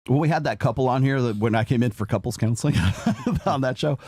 when we had that couple on here, when I came in for couples counseling on that show,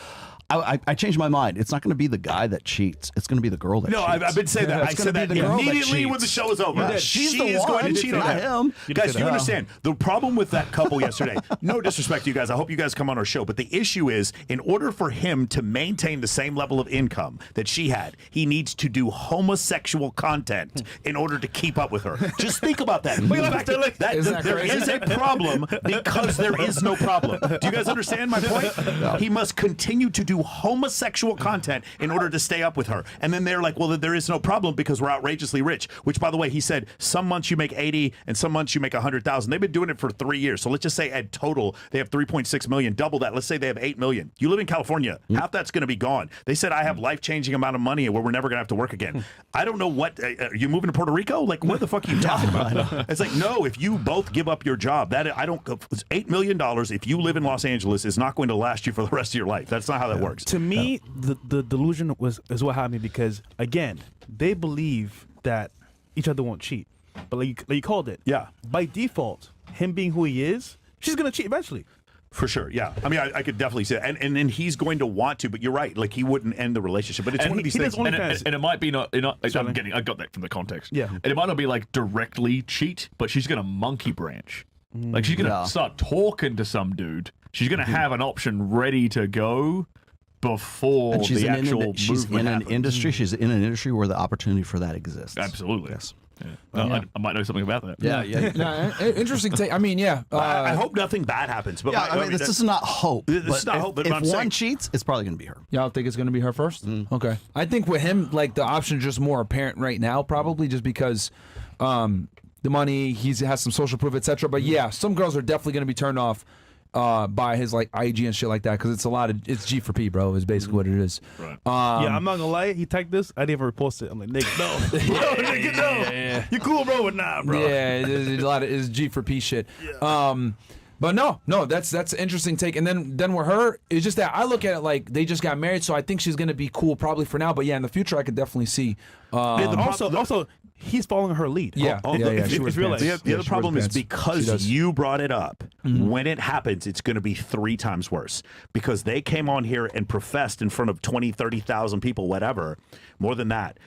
I changed my mind. It's not going to be the guy that cheats. It's going to be the girl that cheats. I've been saying that. I said that immediately when the show is over. Yeah, She's the is one, going to cheat on him. Guys, you know. understand the problem with that couple yesterday? No disrespect to you guys. I hope you guys come on our show. But the issue is, in order for him to maintain the same level of income that she had, he needs to do homosexual content in order to keep up with her. Just think about that. There is a problem because there is no problem. Do you guys understand my point? No. He must continue to do homosexual content in order to stay up with her. And then they're like, well, there is no problem because we're outrageously rich, which, by the way, he said some months you make 80 and some months you make 100,000. They've been doing it for 3 years. So let's just say at total, they have 3.6 million, double that. Let's say they have 8 million. You live in California. Half that's going to be gone. They said, I have life-changing amount of money where we're never going to have to work again. I don't know what, are you moving to Puerto Rico? Like, what the fuck are you talking about? It's like, no, if you both give up your job, it's $8 million if you live in Los Angeles is not going to last you for the rest of your life. That's not how that works. To me, the delusion is what had me because, again, they believe that each other won't cheat. But like you called it. Yeah. By default, him being who he is, she's going to cheat eventually. For sure, yeah. I mean, I could definitely see it. And then he's going to want to, but you're right. Like, he wouldn't end the relationship. But it's one of these things. And it might be not I got that from the context. Yeah. And it might not be like directly cheat, but she's going to monkey branch. Like, she's going to start talking to some dude. She's going to have an option ready to go before the actual movement She's in an happens. industry. She's in an industry where the opportunity for that exists. Absolutely. Yes. Yeah. I might know something about that. Yeah. Interesting take. I mean, I hope nothing bad happens. But this is not hope. This is not hope. But if I'm one saying, cheats, it's probably going to be her. Y'all think it's going to be her first? Okay. I think with him, like, the option is just more apparent right now, probably just because the money, he has some social proof, etc. But yeah, some girls are definitely going to be turned off by his like IG and shit like that because it's G for P, bro. Is basically what it is. Right. Yeah, I'm not gonna lie. He typed this. I didn't even repost it. I'm like, nigga, no, nigga, no. Yeah. You cool, bro? But nah, bro. Yeah, there's a lot of it's G for P shit. Yeah. But no, that's an interesting take. And then with her, it's just that I look at it like they just got married, so I think she's gonna be cool probably for now. But yeah, in the future, I could definitely see. Also, he's following her lead. Yeah, The other problem is because you brought it up. Mm-hmm. When it happens, it's going to be 3 times worse because they came on here and professed in front of 20, 30,000 people, whatever, more than that,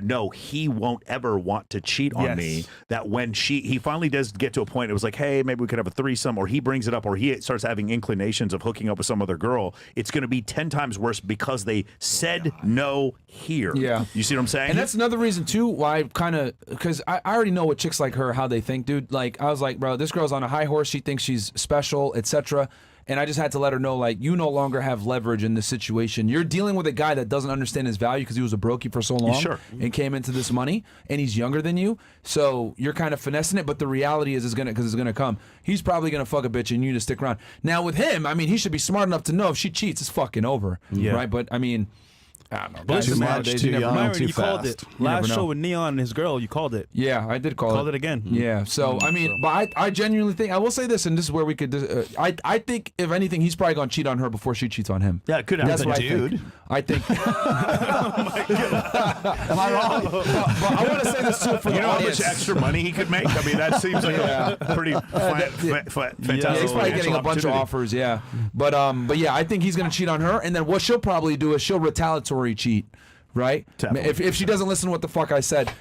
no, he won't ever want to cheat on me. That when he finally does get to a point, it was like, hey, maybe we could have a threesome, or he brings it up, or he starts having inclinations of hooking up with some other girl. It's going to be 10 times worse because they said no here. Yeah. You see what I'm saying? And that's another reason, too, why because I already know what chicks like her, how they think, dude. Like, I was like, bro, this girl's on a high horse. She thinks she's special, etc. And I just had to let her know, like, you no longer have leverage in this situation. You're dealing with a guy that doesn't understand his value because he was a brokey for so long and came into this money, and he's younger than you. So you're kind of finessing it, but the reality is it's gonna come. He's probably gonna fuck a bitch and you need to stick around. Now with him, I mean, he should be smart enough to know if she cheats, it's fucking over. Yeah. Right? But I mean, I don't know. But too much, too young, too you called it. fast. Last show with Neon and his girl, you called it. Yeah, I did call Called it again. Yeah, so I mean, but I genuinely think I will say this, and this is where we could. I think if anything, he's probably gonna cheat on her before she cheats on him. Yeah, it could happen. That's what I think. Am I wrong? But I want to say this too for the audience. How much extra money he could make? I mean, that seems like a pretty fantastic. Yeah, he's probably getting a bunch of offers. Yeah, but yeah, I think he's gonna cheat on her, and then what she'll probably do is she'll retaliatory cheat. Right? If she doesn't listen to what the fuck I said,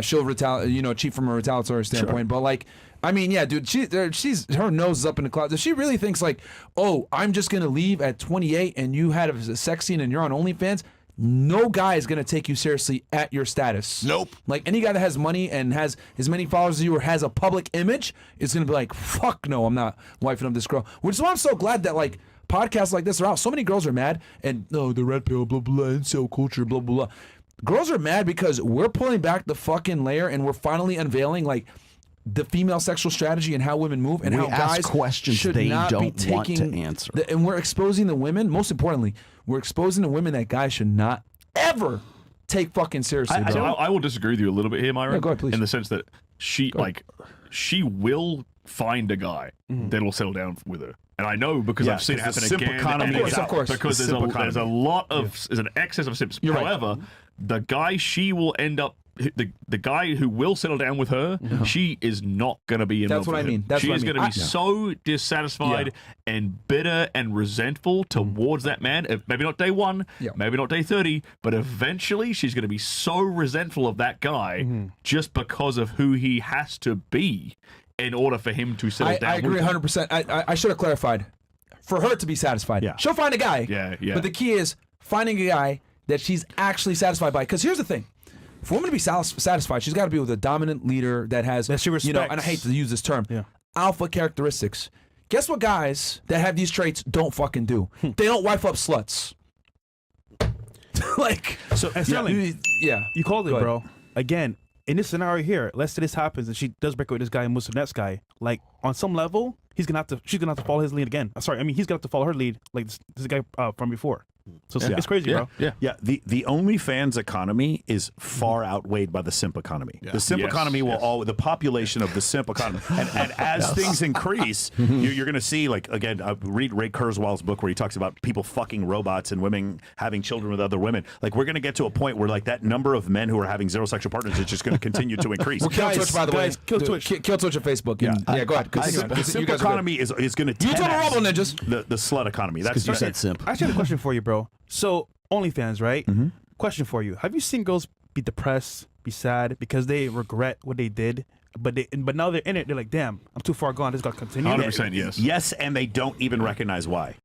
she'll cheat from a retaliatory standpoint. But like, I mean, yeah, dude, her nose is up in the clouds. If she really thinks like, oh, I'm just gonna leave at 28 and you had a sex scene and you're on OnlyFans, no guy is gonna take you seriously at your status. Nope. Like any guy that has money and has as many followers as you or has a public image is gonna be like, fuck no, I'm not wifing up this girl. Which is why I'm so glad that like podcasts like this are out. So many girls are mad and the red pill, blah, blah, incel culture, blah, blah, blah. Girls are mad because we're pulling back the fucking layer and we're finally unveiling like the female sexual strategy and how women move and how guys questions should they not don't be want to taking answer. And we're exposing the women, most importantly, we're exposing the women that guys should not ever take fucking seriously. I will disagree with you a little bit here, Myron. Yeah, go ahead, please. In the sense that she will find a guy that'll settle down with her. And I know because I've seen it happen again. Of course. Because there's a lot of there's an excess of simps. However, the guy she will end up the guy who will settle down with her, she is not going to be in love That's what with I mean. him. That's she what is I mean. going to be so dissatisfied and bitter and resentful towards that man. Maybe not day 1, maybe not day 30, but eventually she's going to be so resentful of that guy just because of who he has to be in order for him to settle down. I agree with her. 100%. I should have clarified. For her to be satisfied, she'll find a guy. Yeah. But the key is finding a guy that she's actually satisfied by. Because here's the thing. For a woman to be satisfied, she's got to be with a dominant leader that has, That she respects. and I hate to use this term, Yeah. alpha characteristics. Guess what guys that have these traits don't fucking do? They don't wife up sluts. Like, So, and Sterling, you called it, Go ahead. bro. Again, in this scenario here, let's say this happens and she does break up with this guy and moves to the next guy. Like, on some level, she's gonna have to follow his lead again. Sorry, I mean he's gonna have to follow her lead, like this guy from before. So it's crazy, bro. Yeah, the OnlyFans economy is far outweighed by the simp economy. The simp Yes, economy will the population of the simp economy, and as things increase, you're going to see, like, again, read Ray Kurzweil's book where he talks about people fucking robots and women having children with other women. Like, we're going to get to a point where, like, that number of men who are having zero sexual partners is just going to continue to increase. Kill Twitch, by the way. Kill Twitch. Kill Twitch and Facebook. Go ahead. The simp economy is going to You told Rollo ninjas. the slut economy. That's Because you just said simp. I actually have a question for you, bro. So OnlyFans, right? Question for you: have you seen girls be depressed, be sad because they regret what they did, but now they're in it? They're like, "Damn, I'm too far gone. This got to continue." 100% yes. Yes, and they don't even recognize why.